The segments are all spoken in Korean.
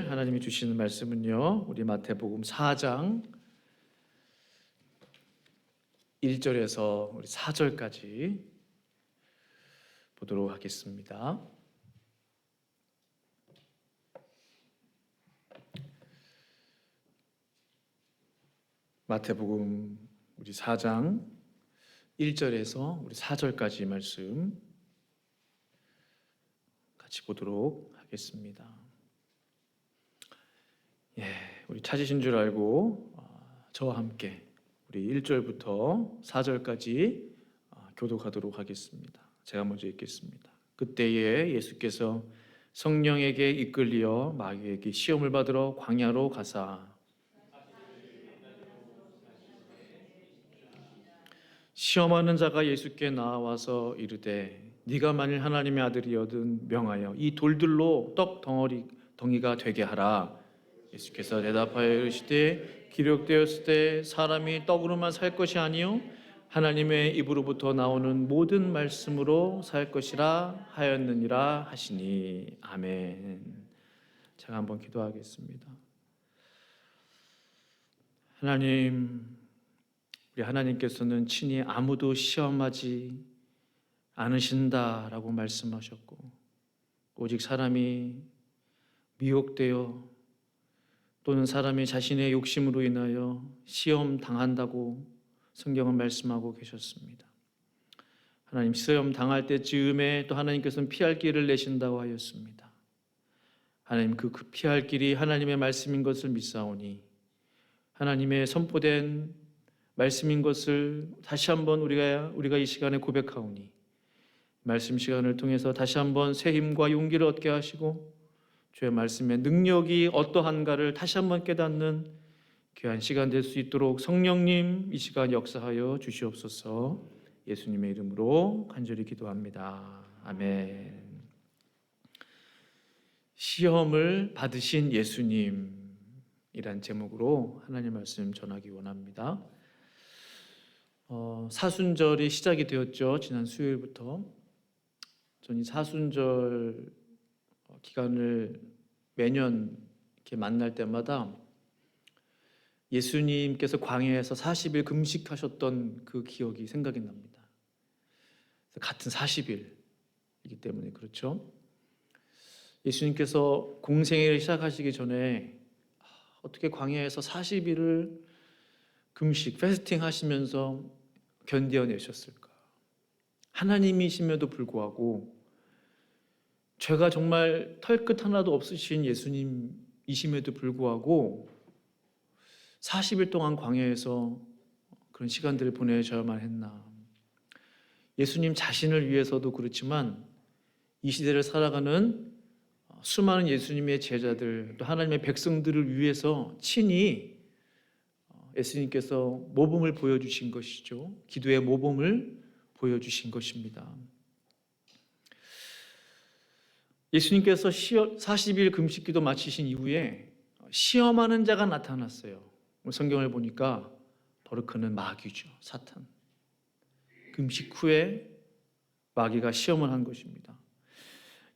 오늘 하나님이 주시는 말씀은요, 우리 마태복음 4장 1절에서 우리 4절까지 보도록 하겠습니다. 마태복음 우리 4장 1절에서 우리 4절까지 말씀 같이 보도록 하겠습니다. 우리 찾으신 줄 알고 저와 함께 우리 1절부터 4절까지 교독하도록 하겠습니다. 제가 먼저 읽겠습니다. 그때에 예수께서 성령에게 이끌리어 마귀에게 시험을 받으러 광야로 가사 시험하는 자가 예수께 나와서 이르되 네가 만일 하나님의 아들이거든 명하여 이 돌들로 떡 덩이가 되게 하라. 예수께서 대답하여 이르시되 기록되었을 때 사람이 떡으로만 살 것이 아니요 하나님의 입으로부터 나오는 모든 말씀으로 살 것이라 하였느니라 하시니. 아멘. 제가 한번 기도하겠습니다. 하나님, 우리 하나님께서는 친히 아무도 시험하지 않으신다라고 말씀하셨고, 오직 사람이 미혹되어 또는 사람이 자신의 욕심으로 인하여 시험 당한다고 성경은 말씀하고 계셨습니다. 하나님, 시험 당할 때쯤에 또 하나님께서는 피할 길을 내신다고 하였습니다. 하나님, 그 피할 길이 하나님의 말씀인 것을 믿사오니 하나님의 선포된 말씀인 것을 다시 한번 우리가 이 시간에 고백하오니 말씀 시간을 통해서 다시 한번 새 힘과 용기를 얻게 하시고 주의 말씀의 능력이 어떠한가를 다시 한번 깨닫는 귀한 시간 될 수 있도록 성령님 이 시간 역사하여 주시옵소서. 예수님의 이름으로 간절히 기도합니다. 아멘. 시험을 받으신 예수님이란 제목으로 하나님 말씀 전하기 원합니다. 사순절이 시작이 되었죠. 지난 수요일부터. 저는 이 사순절 기간을 매년 이렇게 만날 때마다 예수님께서 광야에서 40일 금식하셨던 그 기억이 생각이 납니다. 같은 40일이기 때문에 그렇죠. 예수님께서 공생애를 시작하시기 전에 어떻게 광야에서 40일을 금식, 패스팅 하시면서 견뎌내셨을까? 하나님이심에도 불구하고 죄가 정말 털끝 하나도 없으신 예수님이심에도 불구하고 40일 동안 광야에서 그런 시간들을 보내셔야만 했나? 예수님 자신을 위해서도 그렇지만 이 시대를 살아가는 수많은 예수님의 제자들 또 하나님의 백성들을 위해서 친히 예수님께서 모범을 보여주신 것이죠. 기도의 모범을 보여주신 것입니다. 예수님께서 40일 금식기도 마치신 이후에 시험하는 자가 나타났어요. 성경을 보니까 바로 그는 마귀죠. 사탄. 금식 후에 마귀가 시험을 한 것입니다.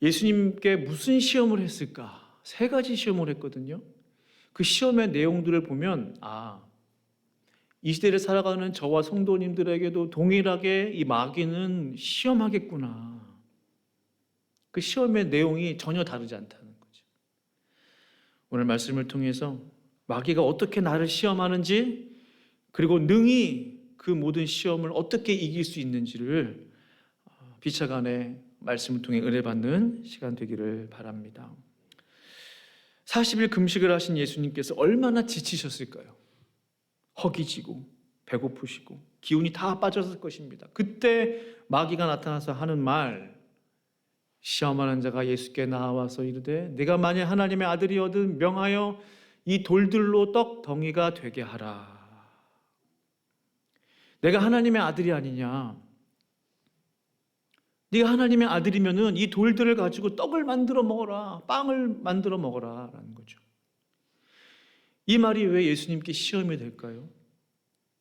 예수님께 무슨 시험을 했을까? 3가지 시험을 했거든요. 그 시험의 내용들을 보면 이 시대를 살아가는 저와 성도님들에게도 동일하게 이 마귀는 시험하겠구나. 그 시험의 내용이 전혀 다르지 않다는 거죠. 오늘 말씀을 통해서 마귀가 어떻게 나를 시험하는지 그리고 능히 그 모든 시험을 어떻게 이길 수 있는지를 비차간에 말씀을 통해 은혜받는 시간 되기를 바랍니다. 40일 금식을 하신 예수님께서 얼마나 지치셨을까요? 허기지고 배고프시고 기운이 다 빠졌을 것입니다. 그때 마귀가 나타나서 하는 말, 시험하는 자가 예수께 나와서 이르되 네가 만일 하나님의 아들이거든 명하여 이 돌들로 떡 덩이가 되게 하라. 내가 하나님의 아들이 아니냐? 네가 하나님의 아들이면은 이 돌들을 가지고 떡을 만들어 먹어라, 빵을 만들어 먹어라라는 거죠. 이 말이 왜 예수님께 시험이 될까요?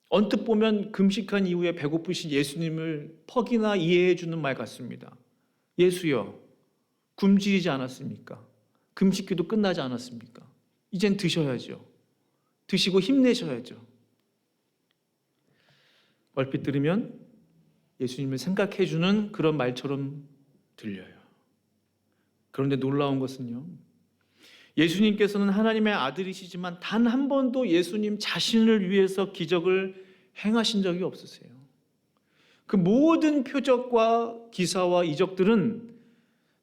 언뜻 보면 금식한 이후에 배고프신 예수님을 퍽이나 이해해 주는 말 같습니다. 예수여, 굶주리지 않았습니까? 금식기도 끝나지 않았습니까? 이젠 드셔야죠. 드시고 힘내셔야죠. 얼핏 들으면 예수님을 생각해 주는 그런 말처럼 들려요. 그런데 놀라운 것은요, 예수님께서는 하나님의 아들이시지만 단 한 번도 예수님 자신을 위해서 기적을 행하신 적이 없으세요. 그 모든 표적과 기사와 이적들은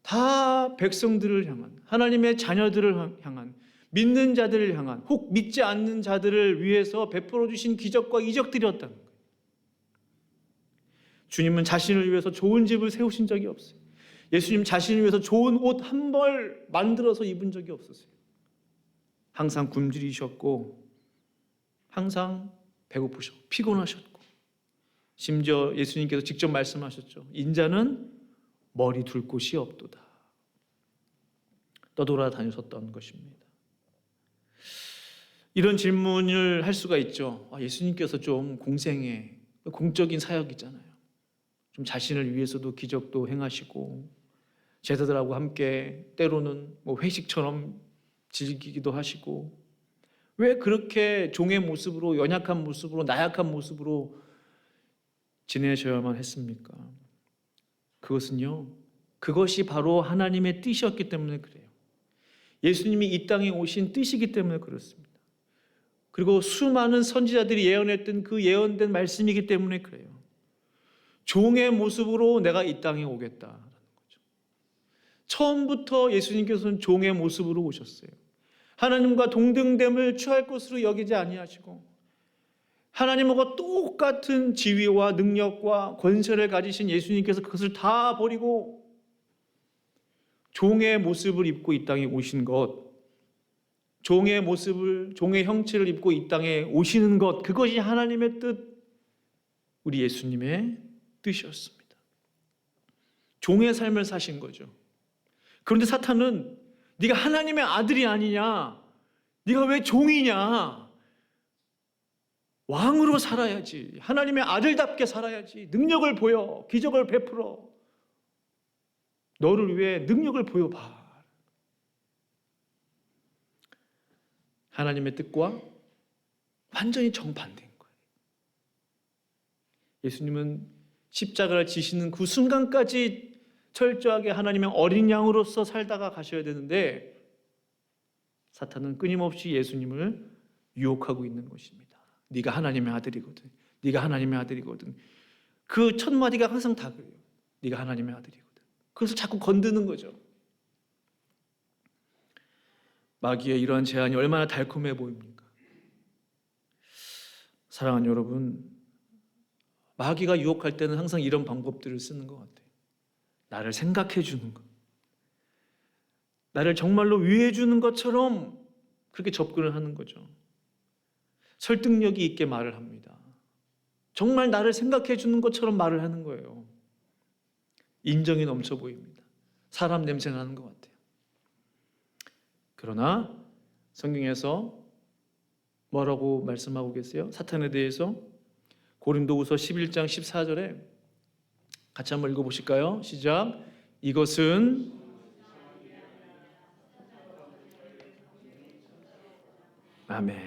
다 백성들을 향한, 하나님의 자녀들을 향한, 믿는 자들을 향한, 혹 믿지 않는 자들을 위해서 베풀어 주신 기적과 이적들이었다는 거예요. 주님은 자신을 위해서 좋은 집을 세우신 적이 없어요. 예수님 자신을 위해서 좋은 옷 한 벌 만들어서 입은 적이 없었어요. 항상 굶주리셨고, 항상 배고프셨고, 피곤하셨고, 심지어 예수님께서 직접 말씀하셨죠. 인자는 머리 둘 곳이 없도다. 떠돌아다니셨던 것입니다. 이런 질문을 할 수가 있죠. 예수님께서 좀 공적인 사역이잖아요. 좀 자신을 위해서도 기적도 행하시고 제자들하고 함께 때로는 회식처럼 즐기기도 하시고, 왜 그렇게 종의 모습으로, 연약한 모습으로, 나약한 모습으로 지내셔야만 했습니까? 그것이 바로 하나님의 뜻이었기 때문에 그래요. 예수님이 이 땅에 오신 뜻이기 때문에 그렇습니다. 그리고 수많은 선지자들이 예언했던 그 예언된 말씀이기 때문에 그래요. 종의 모습으로 내가 이 땅에 오겠다라는 거죠. 처음부터 예수님께서는 종의 모습으로 오셨어요. 하나님과 동등됨을 취할 것으로 여기지 아니하시고, 하나님과 똑같은 지위와 능력과 권세를 가지신 예수님께서 그것을 다 버리고 종의 모습을 입고 이 땅에 오신 것, 종의 형체를 입고 이 땅에 오시는 것, 그것이 하나님의 뜻, 우리 예수님의 뜻이었습니다. 종의 삶을 사신 거죠. 그런데 사탄은 네가 하나님의 아들이 아니냐, 네가 왜 종이냐, 왕으로 살아야지, 하나님의 아들답게 살아야지, 능력을 보여, 기적을 베풀어, 너를 위해 능력을 보여봐. 하나님의 뜻과 완전히 정반대인 거예요. 예수님은 십자가를 지시는 그 순간까지 철저하게 하나님의 어린 양으로서 살다가 가셔야 되는데, 사탄은 끊임없이 예수님을 유혹하고 있는 것입니다. 네가 하나님의 아들이거든. 네가 하나님의 아들이거든. 그 첫 마디가 항상 다 그래요. 네가 하나님의 아들이거든. 그것을 자꾸 건드는 거죠. 마귀의 이러한 제안이 얼마나 달콤해 보입니까? 사랑하는 여러분, 마귀가 유혹할 때는 항상 이런 방법들을 쓰는 것 같아요. 나를 생각해 주는 것, 나를 정말로 위해 주는 것처럼 그렇게 접근을 하는 거죠. 설득력이 있게 말을 합니다. 정말 나를 생각해 주는 것처럼 말을 하는 거예요. 인정이 넘쳐 보입니다. 사람 냄새 나는 것 같아요. 그러나 성경에서 뭐라고 말씀하고 계세요? 사탄에 대해서 고린도후서 11장 14절에 같이 한번 읽어보실까요? 시작. 이것은 아멘.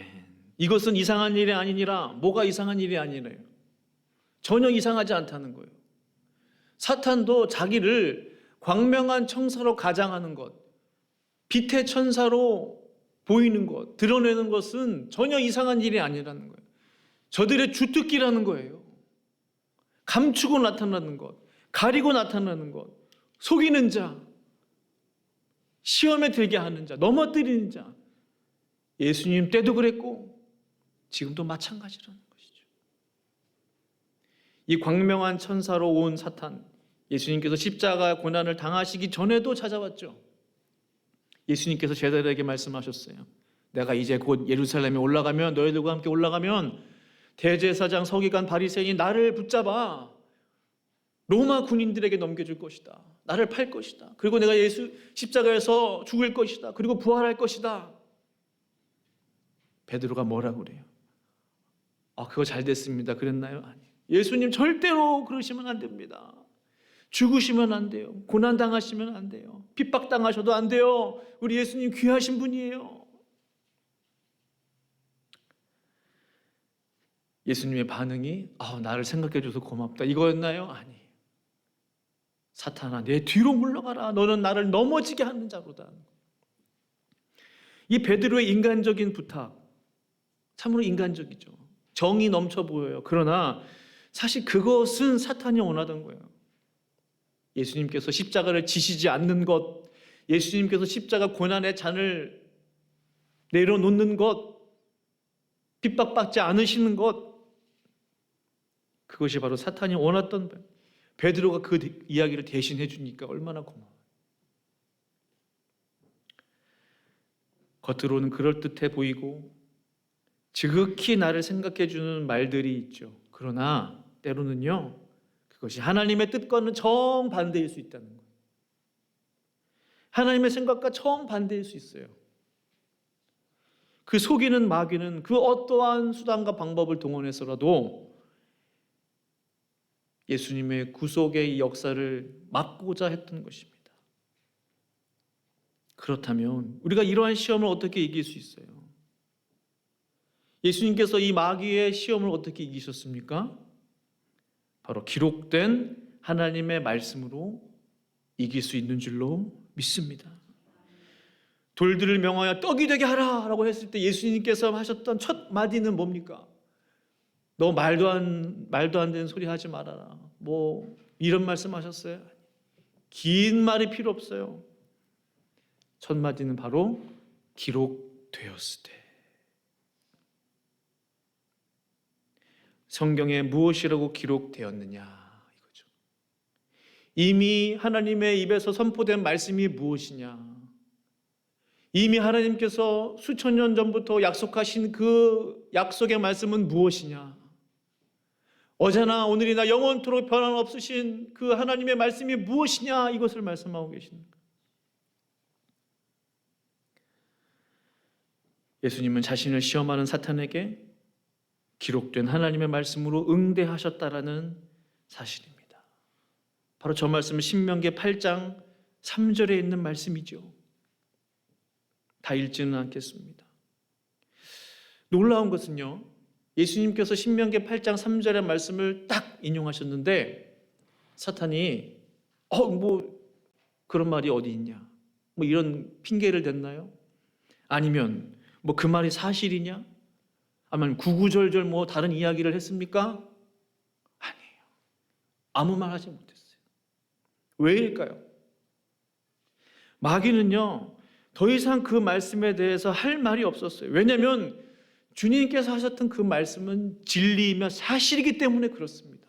이것은 이상한 일이 아니니라. 뭐가 이상한 일이 아니래요? 전혀 이상하지 않다는 거예요. 사탄도 자기를 광명한 청사로 가장하는 것, 빛의 천사로 보이는 것, 드러내는 것은 전혀 이상한 일이 아니라는 거예요. 저들의 주특기라는 거예요. 감추고 나타나는 것, 가리고 나타나는 것, 속이는 자, 시험에 들게 하는 자, 넘어뜨리는 자. 예수님 때도 그랬고 지금도 마찬가지라는 것이죠. 이 광명한 천사로 온 사탄, 예수님께서 십자가 고난을 당하시기 전에도 찾아왔죠. 예수님께서 제자들에게 말씀하셨어요. 내가 이제 곧 예루살렘에 올라가면, 너희들과 함께 올라가면 대제사장, 서기관, 바리새인이 나를 붙잡아 로마 군인들에게 넘겨줄 것이다. 나를 팔 것이다. 그리고 내가 예수 십자가에서 죽을 것이다. 그리고 부활할 것이다. 베드로가 뭐라고 그래요? 그거 잘 됐습니다. 그랬나요? 아니요. 예수님 절대로 그러시면 안 됩니다. 죽으시면 안 돼요. 고난당하시면 안 돼요. 핍박당하셔도 안 돼요. 우리 예수님 귀하신 분이에요. 예수님의 반응이 나를 생각해 줘서 고맙다 이거였나요? 아니에요. 사탄아, 내 뒤로 물러가라. 너는 나를 넘어지게 하는 자로다. 이 베드로의 인간적인 부탁, 참으로 인간적이죠. 정이 넘쳐 보여요. 그러나 사실 그것은 사탄이 원하던 거예요. 예수님께서 십자가를 지시지 않는 것, 예수님께서 십자가 고난의 잔을 내려놓는 것, 핍박받지 않으시는 것, 그것이 바로 사탄이 원했던 거예요. 베드로가 그 이야기를 대신해 주니까 얼마나 고마워요. 겉으로는 그럴듯해 보이고 지극히 나를 생각해 주는 말들이 있죠. 그러나 때로는요, 그것이 하나님의 뜻과는 정반대일 수 있다는 거예요. 하나님의 생각과 정반대일 수 있어요. 그 속이는 마귀는 그 어떠한 수단과 방법을 동원해서라도 예수님의 구속의 역사를 막고자 했던 것입니다. 그렇다면 우리가 이러한 시험을 어떻게 이길 수 있어요? 예수님께서 이 마귀의 시험을 어떻게 이기셨습니까? 바로 기록된 하나님의 말씀으로 이길 수 있는 줄로 믿습니다. 돌들을 명하여 떡이 되게 하라 라고 했을 때 예수님께서 하셨던 첫 마디는 뭡니까? 너 말도 안 되는 소리 하지 말아라. 뭐 이런 말씀 하셨어요? 긴 말이 필요 없어요. 첫 마디는 바로 기록되었을 때. 성경에 무엇이라고 기록되었느냐 이거죠. 이미 하나님의 입에서 선포된 말씀이 무엇이냐? 이미 하나님께서 수천 년 전부터 약속하신 그 약속의 말씀은 무엇이냐? 어제나 오늘이나 영원토록 변함없으신 그 하나님의 말씀이 무엇이냐? 이것을 말씀하고 계십니다. 예수님은 자신을 시험하는 사탄에게 기록된 하나님의 말씀으로 응대하셨다라는 사실입니다. 바로 저 말씀은 신명기 8장 3절에 있는 말씀이죠. 다 읽지는 않겠습니다. 놀라운 것은요, 예수님께서 신명기 8장 3절의 말씀을 딱 인용하셨는데 사탄이 뭐 그런 말이 어디 있냐, 뭐 이런 핑계를 댔나요? 아니면 뭐 그 말이 사실이냐? 아니면 구구절절 뭐 다른 이야기를 했습니까? 아니에요. 아무 말 하지 못했어요. 왜일까요? 마귀는요, 더 이상 그 말씀에 대해서 할 말이 없었어요. 왜냐하면 주님께서 하셨던 그 말씀은 진리이며 사실이기 때문에 그렇습니다.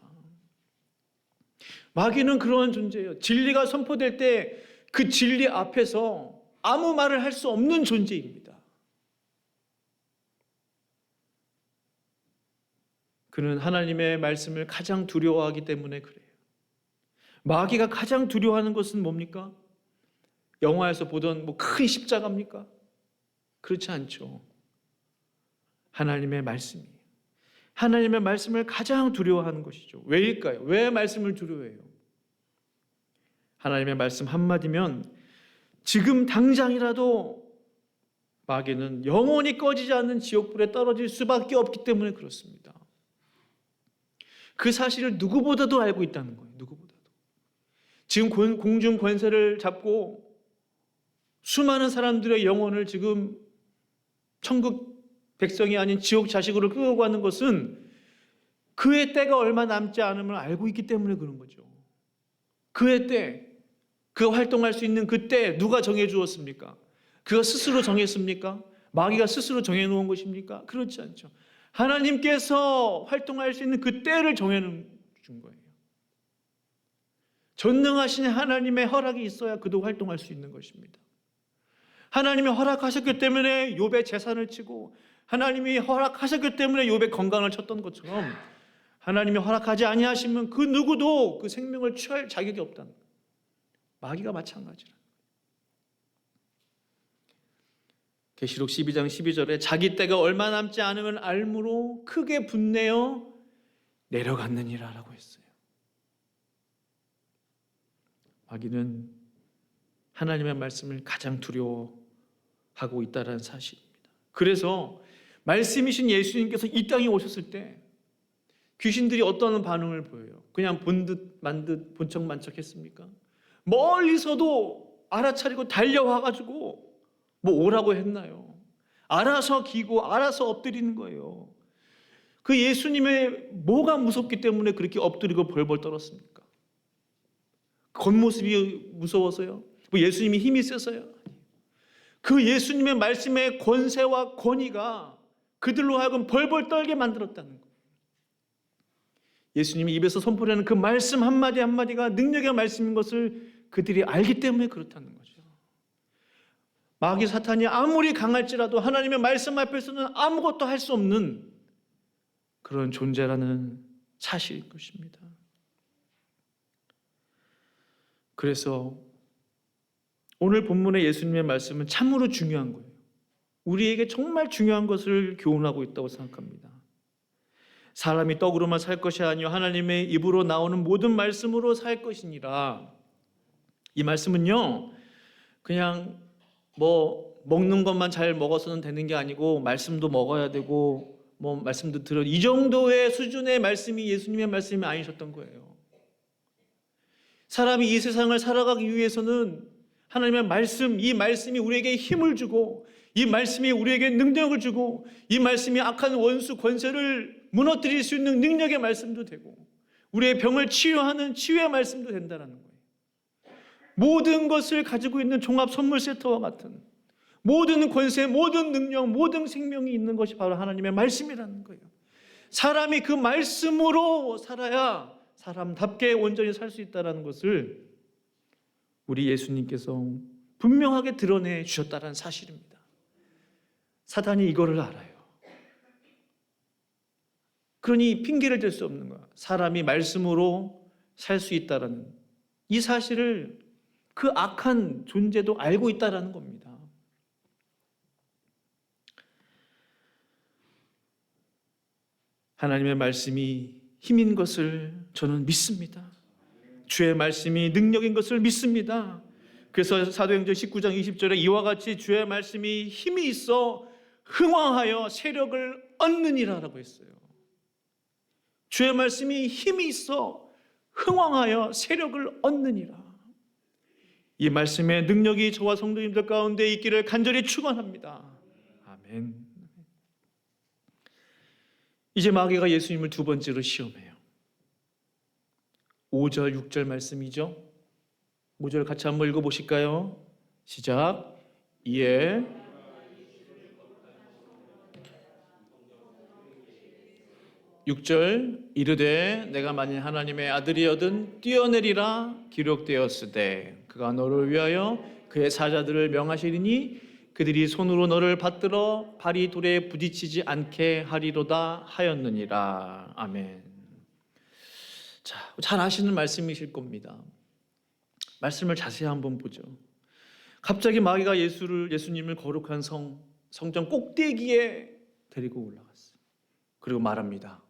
마귀는 그러한 존재예요. 진리가 선포될 때 그 진리 앞에서 아무 말을 할 수 없는 존재입니다. 그는 하나님의 말씀을 가장 두려워하기 때문에 그래요. 마귀가 가장 두려워하는 것은 뭡니까? 영화에서 보던 뭐 큰 십자가입니까? 그렇지 않죠. 하나님의 말씀이에요. 하나님의 말씀을 가장 두려워하는 것이죠. 왜일까요? 왜 말씀을 두려워해요? 하나님의 말씀 한마디면 지금 당장이라도 마귀는 영원히 꺼지지 않는 지옥불에 떨어질 수밖에 없기 때문에 그렇습니다. 그 사실을 누구보다도 알고 있다는 거예요. 누구보다도. 지금 공중 권세를 잡고 수많은 사람들의 영혼을 지금 천국 백성이 아닌 지옥 자식으로 끌고 가는 것은 그의 때가 얼마 남지 않음을 알고 있기 때문에 그런 거죠. 그의 때, 그가 활동할 수 있는 그 때 누가 정해 주었습니까? 그가 스스로 정했습니까? 마귀가 스스로 정해놓은 것입니까? 그렇지 않죠. 하나님께서 활동할 수 있는 그 때를 정해준 거예요. 전능하신 하나님의 허락이 있어야 그도 활동할 수 있는 것입니다. 하나님이 허락하셨기 때문에 욥의 재산을 치고 하나님이 허락하셨기 때문에 욥의 건강을 쳤던 것처럼 하나님이 허락하지 아니하시면 그 누구도 그 생명을 취할 자격이 없다는 거예요. 마귀가 마찬가지라. 계시록 12장 12절에 자기 때가 얼마 남지 않으면 알므로 크게 분내어 내려갔느니라 라고 했어요. 마귀는 하나님의 말씀을 가장 두려워하고 있다는 사실입니다. 그래서 말씀이신 예수님께서 이 땅에 오셨을 때 귀신들이 어떤 반응을 보여요? 그냥 본 듯 만 듯 본척만척했습니까? 멀리서도 알아차리고 달려와가지고 뭐 오라고 했나요? 알아서 기고 알아서 엎드리는 거예요. 그 예수님의 뭐가 무섭기 때문에 그렇게 엎드리고 벌벌 떨었습니까? 겉모습이 무서워서요? 뭐 예수님이 힘이 세서요? 그 예수님의 말씀의 권세와 권위가 그들로 하여금 벌벌 떨게 만들었다는 거예요. 예수님이 입에서 선포하는 그 말씀 한마디 한마디가 능력의 말씀인 것을 그들이 알기 때문에 그렇다는 거죠. 마귀 사탄이 아무리 강할지라도 하나님의 말씀 앞에서는 아무것도 할 수 없는 그런 존재라는 사실인 것입니다. 그래서 오늘 본문의 예수님의 말씀은 참으로 중요한 거예요. 우리에게 정말 중요한 것을 교훈하고 있다고 생각합니다. 사람이 떡으로만 살 것이 아니요 하나님의 입으로 나오는 모든 말씀으로 살 것이니라. 이 말씀은요, 그냥 뭐 먹는 것만 잘 먹어서는 되는 게 아니고 말씀도 먹어야 되고 뭐 말씀도 들어, 이 정도의 수준의 말씀이 예수님의 말씀이 아니셨던 거예요. 사람이 이 세상을 살아가기 위해서는 하나님의 말씀, 이 말씀이 우리에게 힘을 주고, 이 말씀이 우리에게 능력을 주고, 이 말씀이 악한 원수 권세를 무너뜨릴 수 있는 능력의 말씀도 되고, 우리의 병을 치유하는 치유의 말씀도 된다는 거예요. 모든 것을 가지고 있는 종합 선물 세트와 같은 모든 권세, 모든 능력, 모든 생명이 있는 것이 바로 하나님의 말씀이라는 거예요. 사람이 그 말씀으로 살아야 사람답게 온전히 살 수 있다는 것을 우리 예수님께서 분명하게 드러내 주셨다는 사실입니다. 사단이 이거를 알아요. 그러니 핑계를 댈 수 없는 거야. 사람이 말씀으로 살 수 있다는 이 사실을 그 악한 존재도 알고 있다는 겁니다. 하나님의 말씀이 힘인 것을 저는 믿습니다. 주의 말씀이 능력인 것을 믿습니다. 그래서 사도행전 19장 20절에 이와 같이 주의 말씀이 힘이 있어 흥왕하여 세력을 얻느니라라고 했어요. 주의 말씀이 힘이 있어 흥왕하여 세력을 얻느니라. 이 말씀의 능력이 저와 성도님들 가운데 있기를 간절히 축원합니다. 아멘. 이제 마귀가 예수님을 두 번째로 시험해요. 5절, 6절 말씀이죠. 5절 같이 한번 읽어보실까요? 시작. 이에 육 절 이르되 내가 만일 하나님의 아들이여든 뛰어내리라 기록되었으되 그가 너를 위하여 그의 사자들을 명하시리니 그들이 손으로 너를 받들어 발이 돌에 부딪히지 않게 하리로다 하였느니라. 아멘. 자, 잘 아시는 말씀이실 겁니다. 말씀을 자세히 한번 보죠. 갑자기 마귀가 예수님을 거룩한 성전 꼭대기에 데리고 올라갔어요. 그리고 말합니다.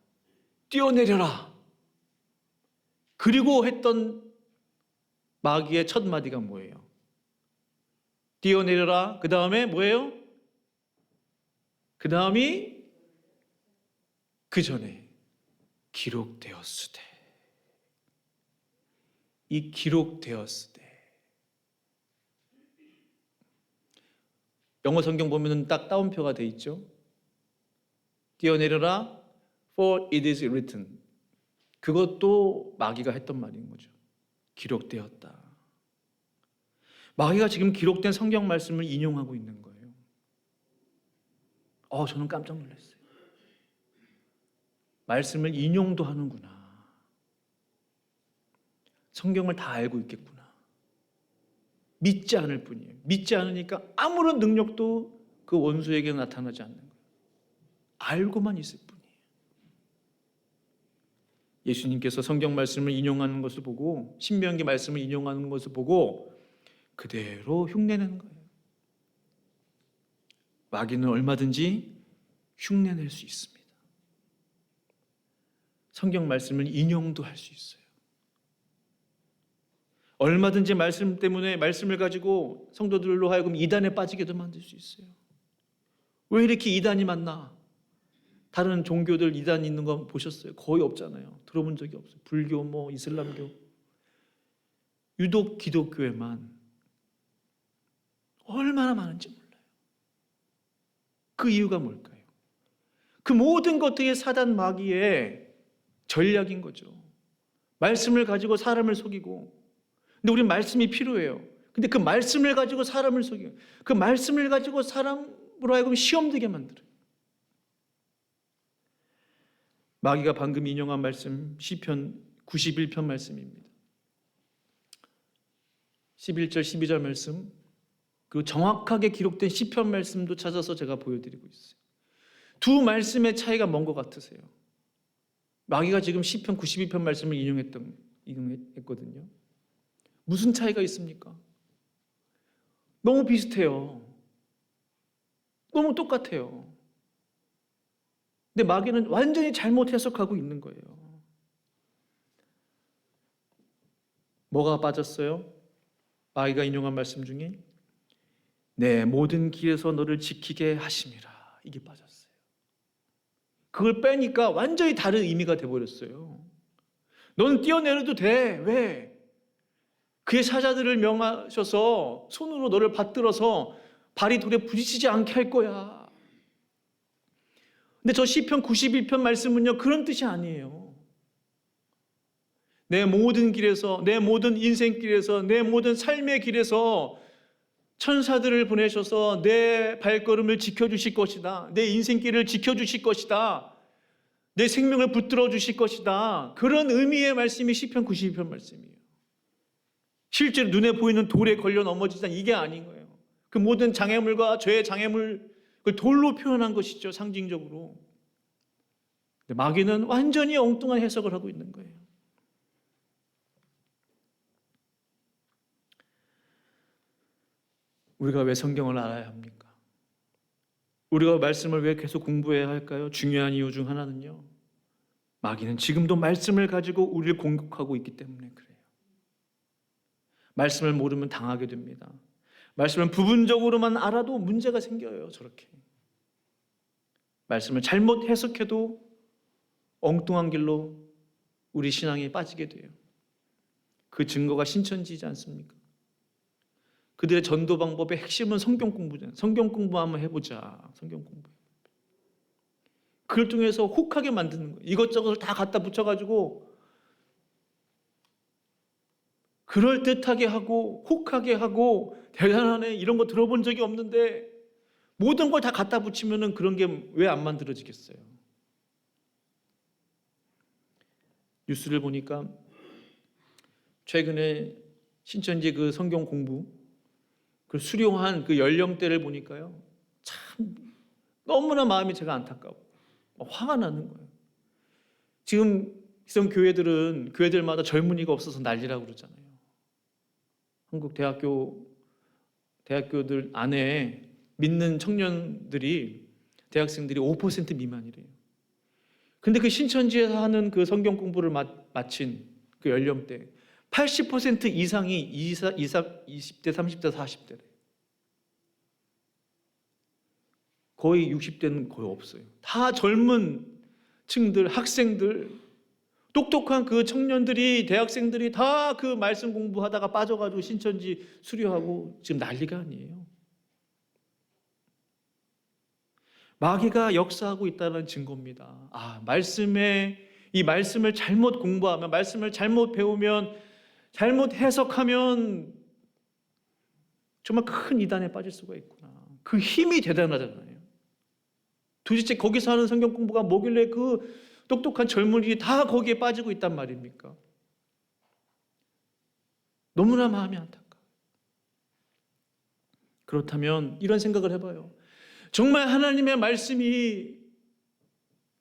뛰어내려라. 그리고 했던 마귀의 첫 마디가 뭐예요? 뛰어내려라. 그 다음에 뭐예요? 그 다음이 그 전에 기록되었으되. 이 기록되었으되. 영어 성경 보면은 딱 따옴표가 돼 있죠. 뛰어내려라. For it is written. 그것도 마귀가 했던 말인 거죠. 기록되었다. 마귀가 지금 기록된 성경 말씀을 인용하고 있는 거예요. 저는 깜짝 놀랐어요. 말씀을 인용도 하는구나. 성경을 다 알고 있겠구나. 믿지 않을 뿐이에요. 믿지 않으니까 아무런 능력도 그 원수에게 나타나지 않는 거예요. 알고만 있을 뿐이에요. 예수님께서 성경 말씀을 인용하는 것을 보고, 신명기 말씀을 인용하는 것을 보고 그대로 흉내내는 거예요. 마귀는 얼마든지 흉내낼 수 있습니다. 성경 말씀을 인용도 할 수 있어요. 얼마든지 말씀 때문에 말씀을 가지고 성도들로 하여금 이단에 빠지게도 만들 수 있어요. 왜 이렇게 이단이 많나? 다른 종교들 이단 있는 거 보셨어요? 거의 없잖아요. 들어본 적이 없어요. 불교, 뭐 이슬람교. 유독 기독교에만 얼마나 많은지 몰라요. 그 이유가 뭘까요? 그 모든 것들이 사단 마귀의 전략인 거죠. 말씀을 가지고 사람을 속이고, 근데 우리는 말씀이 필요해요. 근데 그 말씀을 가지고 사람을 속여요. 그 말씀을 가지고 사람으로 하여금 시험 들게 만들어요. 마귀가 방금 인용한 말씀 시편 91편 말씀입니다. 11절 12절 말씀, 그 정확하게 기록된 시편 말씀도 찾아서 제가 보여드리고 있어요. 두 말씀의 차이가 뭔 것 같으세요? 마귀가 지금 시편 92편 말씀을 인용했거든요. 무슨 차이가 있습니까? 너무 비슷해요. 너무 똑같아요. 근데 마귀는 완전히 잘못 해석하고 있는 거예요. 뭐가 빠졌어요? 마귀가 인용한 말씀 중에 내 모든 길에서 너를 지키게 하심이라, 이게 빠졌어요. 그걸 빼니까 완전히 다른 의미가 돼버렸어요. 넌 뛰어내려도 돼. 왜? 그의 사자들을 명하셔서 손으로 너를 받들어서 발이 돌에 부딪히지 않게 할 거야. 근데 저 시편 91편 말씀은요, 그런 뜻이 아니에요. 내 모든 길에서, 내 모든 인생길에서, 내 모든 삶의 길에서 천사들을 보내셔서 내 발걸음을 지켜주실 것이다. 내 인생길을 지켜주실 것이다. 내 생명을 붙들어 주실 것이다. 그런 의미의 말씀이 시편 92편 말씀이에요. 실제로 눈에 보이는 돌에 걸려 넘어지다, 이게 아닌 거예요. 그 모든 장애물과 죄의 장애물, 그걸 돌로 표현한 것이죠, 상징적으로. 근데 마귀는 완전히 엉뚱한 해석을 하고 있는 거예요. 우리가 왜 성경을 알아야 합니까? 우리가 말씀을 왜 계속 공부해야 할까요? 중요한 이유 중 하나는요, 마귀는 지금도 말씀을 가지고 우리를 공격하고 있기 때문에 그래요. 말씀을 모르면 당하게 됩니다. 말씀을 부분적으로만 알아도 문제가 생겨요. 저렇게 말씀을 잘못 해석해도 엉뚱한 길로 우리 신앙에 빠지게 돼요. 그 증거가 신천지이지 않습니까? 그들의 전도 방법의 핵심은 성경 공부잖아요. 성경 공부 한번 해보자. 성경 공부. 그걸 통해서 혹하게 만드는 거예요. 이것저것을 다 갖다 붙여가지고 그럴듯하게 하고 혹하게 하고 대단하네, 이런 거 들어본 적이 없는데, 모든 걸 다 갖다 붙이면은 그런 게 왜 안 만들어지겠어요? 뉴스를 보니까 최근에 신천지 그 성경 공부 그 수료한 그 연령대를 보니까요, 참 너무나 마음이 제가 안타까워, 화가 나는 거예요. 지금 기성 교회들마다 젊은이가 없어서 난리라고 그러잖아요. 한국 대학교들 안에 믿는 청년들이, 대학생들이 5% 미만이래요. 근데 그 신천지에서 하는 그 성경 공부를 마친 그 연령대 80% 이상이 20대, 30대, 40대래. 거의 60대는 거의 없어요. 다 젊은 층들, 학생들, 똑똑한 그 청년들이, 대학생들이 다 그 말씀 공부하다가 빠져가지고 신천지 수료하고 지금 난리가 아니에요. 마귀가 역사하고 있다는 증거입니다. 이 말씀을 잘못 공부하면, 말씀을 잘못 배우면, 잘못 해석하면 정말 큰 이단에 빠질 수가 있구나. 그 힘이 대단하잖아요. 도대체 거기서 하는 성경 공부가 뭐길래 그 똑똑한 젊은이들이 다 거기에 빠지고 있단 말입니까? 너무나 마음이 안타까워요. 그렇다면 이런 생각을 해봐요. 정말 하나님의 말씀이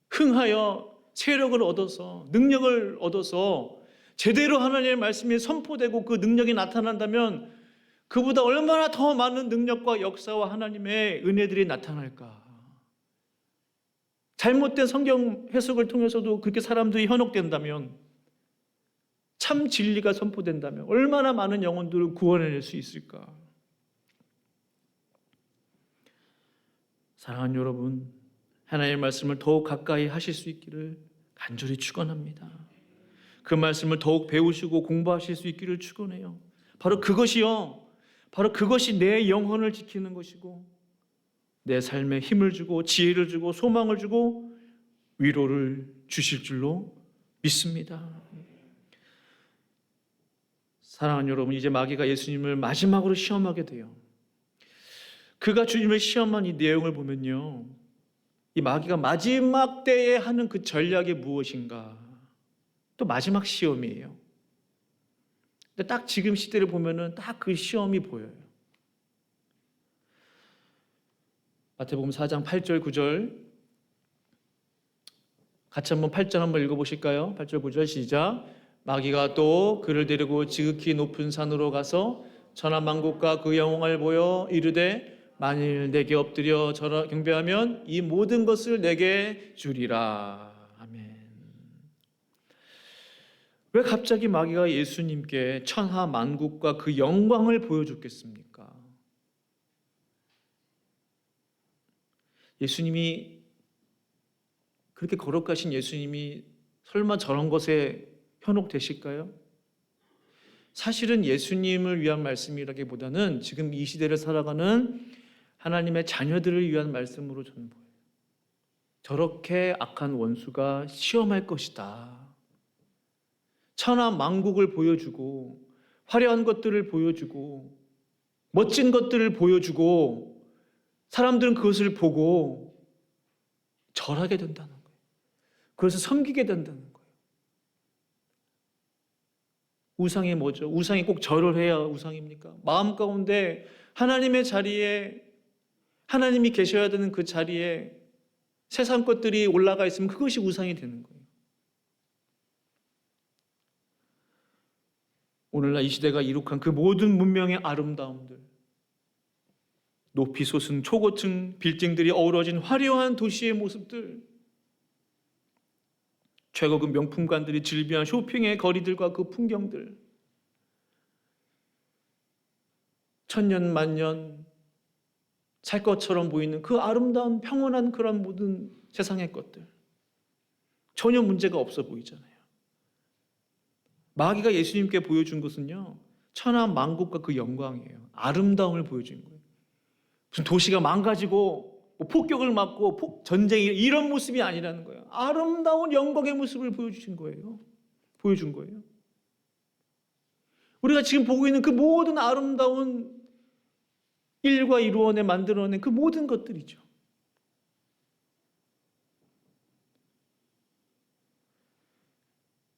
흥하여 세력을 얻어서, 능력을 얻어서 제대로 하나님의 말씀이 선포되고 그 능력이 나타난다면 그보다 얼마나 더 많은 능력과 역사와 하나님의 은혜들이 나타날까? 잘못된 성경 해석을 통해서도 그렇게 사람들이 현혹된다면, 참 진리가 선포된다면 얼마나 많은 영혼들을 구원해낼 수 있을까? 사랑하는 여러분, 하나님의 말씀을 더욱 가까이 하실 수 있기를 간절히 축원합니다. 그 말씀을 더욱 배우시고 공부하실 수 있기를 축원해요. 바로 그것이 내 영혼을 지키는 것이고 내 삶에 힘을 주고 지혜를 주고 소망을 주고 위로를 주실 줄로 믿습니다. 사랑하는 여러분, 이제 마귀가 예수님을 마지막으로 시험하게 돼요. 그가 주님을 시험한 이 내용을 보면요, 이 마귀가 마지막 때에 하는 그 전략이 무엇인가, 또 마지막 시험이에요. 근데 딱 지금 시대를 보면은 딱 그 시험이 보여요. 마태복음 4장 8절 9절 같이 한번 8절 한번 읽어보실까요? 8절 9절 시작. 마귀가 또 그를 데리고 지극히 높은 산으로 가서 천하만국과 그 영광을 보여 이르되 만일 내게 엎드려 절하 경배하면 이 모든 것을 내게 주리라. 아멘. 왜 갑자기 마귀가 예수님께 천하만국과 그 영광을 보여줬겠습니까? 예수님이 그렇게 거룩하신 예수님이 설마 저런 것에 현혹되실까요? 사실은 예수님을 위한 말씀이라기보다는 지금 이 시대를 살아가는 하나님의 자녀들을 위한 말씀으로 저는 보여요. 저렇게 악한 원수가 시험할 것이다. 천하만국을 보여주고 화려한 것들을 보여주고 멋진 것들을 보여주고 사람들은 그것을 보고 절하게 된다는 거예요. 그래서 섬기게 된다는 거예요. 우상이 뭐죠? 우상이 꼭 절을 해야 우상입니까? 마음 가운데 하나님의 자리에 하나님이 계셔야 되는 그 자리에 세상 것들이 올라가 있으면 그것이 우상이 되는 거예요. 오늘날 이 시대가 이룩한 그 모든 문명의 아름다움들, 높이 솟은 초고층 빌딩들이 어우러진 화려한 도시의 모습들, 최고급 명품관들이 즐비한 쇼핑의 거리들과 그 풍경들, 천년 만년 살 것처럼 보이는 그 아름다운 평온한 그런 모든 세상의 것들, 전혀 문제가 없어 보이잖아요. 마귀가 예수님께 보여준 것은요, 천하만국과 그 영광이에요. 아름다움을 보여준 거예요. 무슨 도시가 망가지고 뭐 폭격을 맞고 전쟁이 이런 모습이 아니라는 거예요. 아름다운 영광의 모습을 보여준 거예요. 우리가 지금 보고 있는 그 모든 아름다운 일과 이루어내 만들어낸 그 모든 것들이죠.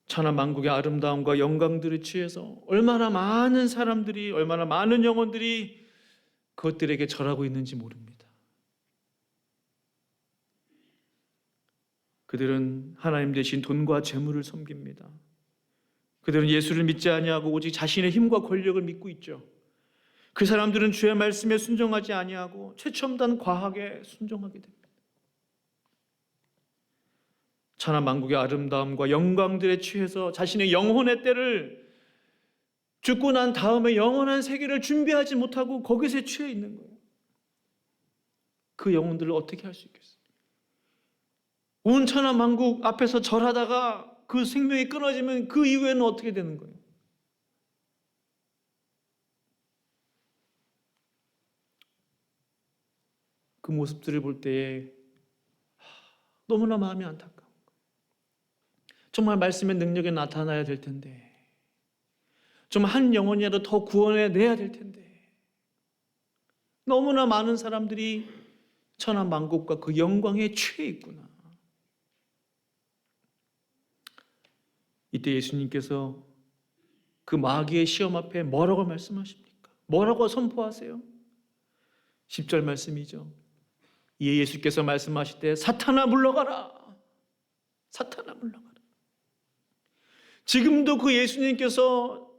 천하만국의 아름다움과 영광들에 취해서 얼마나 많은 사람들이, 얼마나 많은 영혼들이 그것들에게 절하고 있는지 모릅니다. 그들은 하나님 대신 돈과 재물을 섬깁니다. 그들은 예수를 믿지 아니하고 오직 자신의 힘과 권력을 믿고 있죠. 그 사람들은 주의 말씀에 순종하지 아니하고 최첨단 과학에 순종하게 됩니다. 천하만국의 아름다움과 영광들에 취해서 자신의 영혼의 때를 죽고 난 다음에 영원한 세계를 준비하지 못하고 거기서 취해 있는 거예요. 그 영혼들을 어떻게 할 수 있겠어요? 온 천하만국 앞에서 절하다가 그 생명이 끊어지면 그 이후에는 어떻게 되는 거예요? 그 모습들을 볼 때에 너무나 마음이 안타까운 거예요. 정말 말씀의 능력이 나타나야 될 텐데, 좀 한 영혼이라도 더 구원해내야 될 텐데, 너무나 많은 사람들이 천하만국과 그 영광에 취해 있구나. 이때 예수님께서 그 마귀의 시험 앞에 뭐라고 말씀하십니까? 뭐라고 선포하세요? 10절 말씀이죠. 이에 예수께서 말씀하실 사탄아 물러가라. 사탄아 물러가라. 지금도 그 예수님께서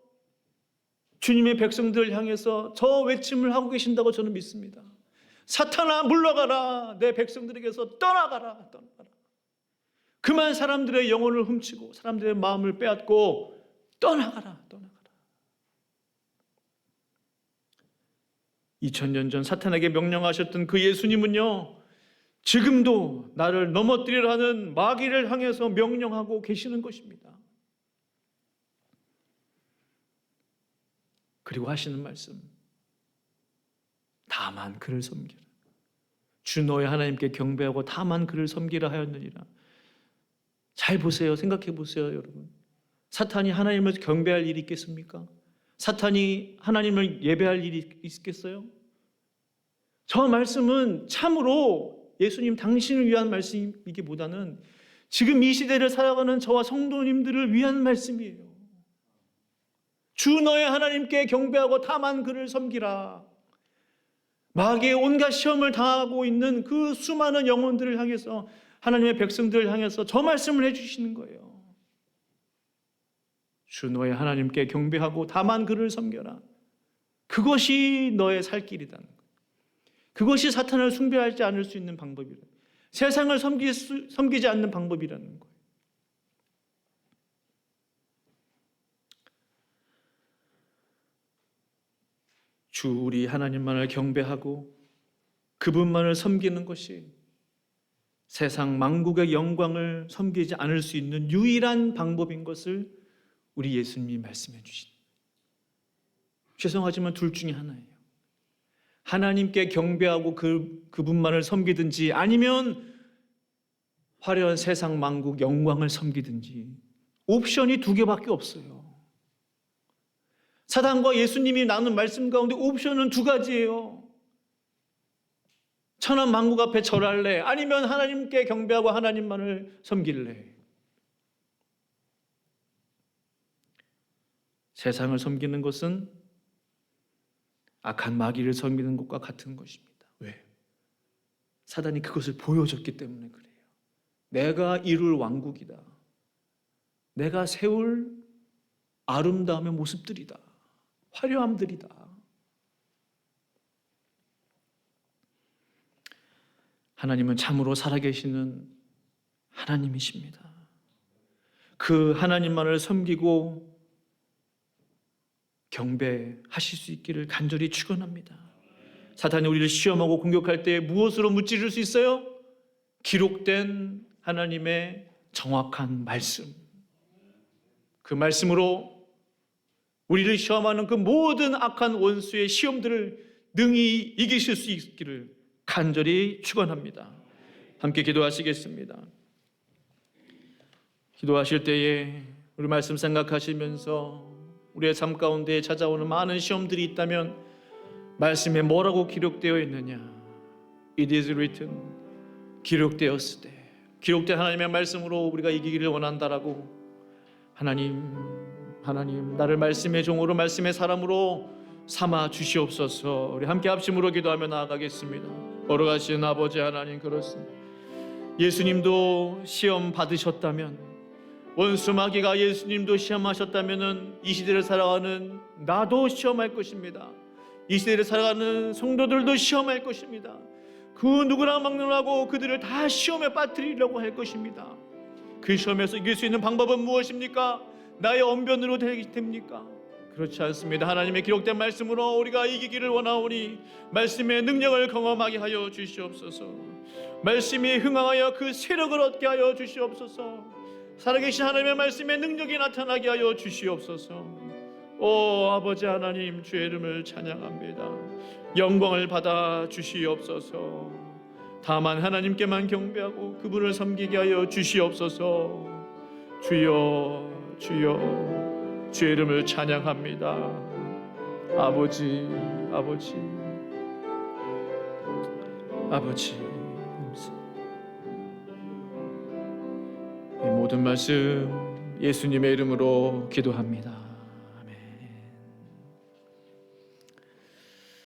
주님의 백성들을 향해서 저 외침을 하고 계신다고 저는 믿습니다. 사탄아 물러가라. 내 백성들에게서 떠나가라. 그만 사람들의 영혼을 훔치고 사람들의 마음을 빼앗고 떠나가라. 2000년 전 사탄에게 명령하셨던 그 예수님은요, 지금도 나를 넘어뜨리려 하는 마귀를 향해서 명령하고 계시는 것입니다. 그리고 하시는 말씀, 다만 그를 섬기라. 주 너의 하나님께 경배하고 다만 그를 섬기라 하였느니라. 잘 보세요. 생각해 보세요, 여러분. 사탄이 하나님을 경배할 일이 있겠습니까? 사탄이 하나님을 예배할 일이 있겠어요? 저 말씀은 참으로 예수님 당신을 위한 말씀이기보다는 지금 이 시대를 살아가는 저와 성도님들을 위한 말씀이에요. 주 너의 하나님께 경배하고 다만 그를 섬기라. 마귀의 온갖 시험을 당하고 있는 그 수많은 영혼들을 향해서, 하나님의 백성들을 향해서 저 말씀을 해주시는 거예요. 주 너의 하나님께 경배하고 다만 그를 섬겨라. 그것이 너의 살 길이라는 거예요. 그것이 사탄을 숭배하지 않을 수 있는 방법이라. 세상을 섬기지 않는 방법이라는 거예요. 주 우리 하나님만을 경배하고 그분만을 섬기는 것이 세상 만국의 영광을 섬기지 않을 수 있는 유일한 방법인 것을 우리 예수님이 말씀해 주신. 죄송하지만 둘 중에 하나예요. 하나님께 경배하고 그분만을 섬기든지, 아니면 화려한 세상 만국 영광을 섬기든지, 옵션이 두 개밖에 없어요. 사단과 예수님이 나눈 말씀 가운데 옵션은 두 가지예요. 천한 만국 앞에 절할래? 아니면 하나님께 경배하고 하나님만을 섬길래? 세상을 섬기는 것은 악한 마귀를 섬기는 것과 같은 것입니다. 왜? 사단이 그것을 보여줬기 때문에 그래요. 내가 이룰 왕국이다. 내가 세울 아름다움의 모습들이다. 화려함들이다. 하나님은 참으로 살아계시는 하나님이십니다. 그 하나님만을 섬기고 경배하실 수 있기를 간절히 축원합니다. 사탄이 우리를 시험하고 공격할 때 무엇으로 무찌를 수 있어요? 기록된 하나님의 정확한 말씀. 그 말씀으로 우리를 시험하는 그 모든 악한 원수의 시험들을 능히 이기실 수 있기를 간절히 축원합니다. 함께 기도하시겠습니다. 기도하실 때에 우리 말씀 생각하시면서 우리의 삶 가운데 찾아오는 많은 시험들이 있다면 말씀에 뭐라고 기록되어 있느냐? It is written. 기록되었을 때, 기록된 하나님의 말씀으로 우리가 이기기를 원한다라고, 하나님 나를 말씀의 종으로, 말씀의 사람으로 삼아 주시옵소서. 우리 함께 합심으로 기도하며 나아가겠습니다. 걸어가시는 아버지 하나님, 그렇습니다. 예수님도 시험 받으셨다면, 원수 마귀가 예수님도 시험하셨다면 이 시대를 살아가는 나도 시험할 것입니다. 이 시대를 살아가는 성도들도 시험할 것입니다. 그 누구나 막론하고 그들을 다 시험에 빠뜨리려고 할 것입니다. 그 시험에서 이길 수 있는 방법은 무엇입니까? 나의 언변으로 됩니까? 그렇지 않습니다. 하나님의 기록된 말씀으로 우리가 이기기를 원하오니 말씀의 능력을 경험하게 하여 주시옵소서. 말씀이 흥황하여 그 세력을 얻게 하여 주시옵소서. 살아계신 하나님의 말씀의 능력이 나타나게 하여 주시옵소서. 오 아버지 하나님, 주의 이름을 찬양합니다. 영광을 받아 주시옵소서. 다만 하나님께만 경배하고 그분을 섬기게 하여 주시옵소서. 주여, 주여, 주의 이름을 찬양합니다. 아버지, 아버지, 아버지, 이 모든 말씀 예수님의 이름으로 기도합니다.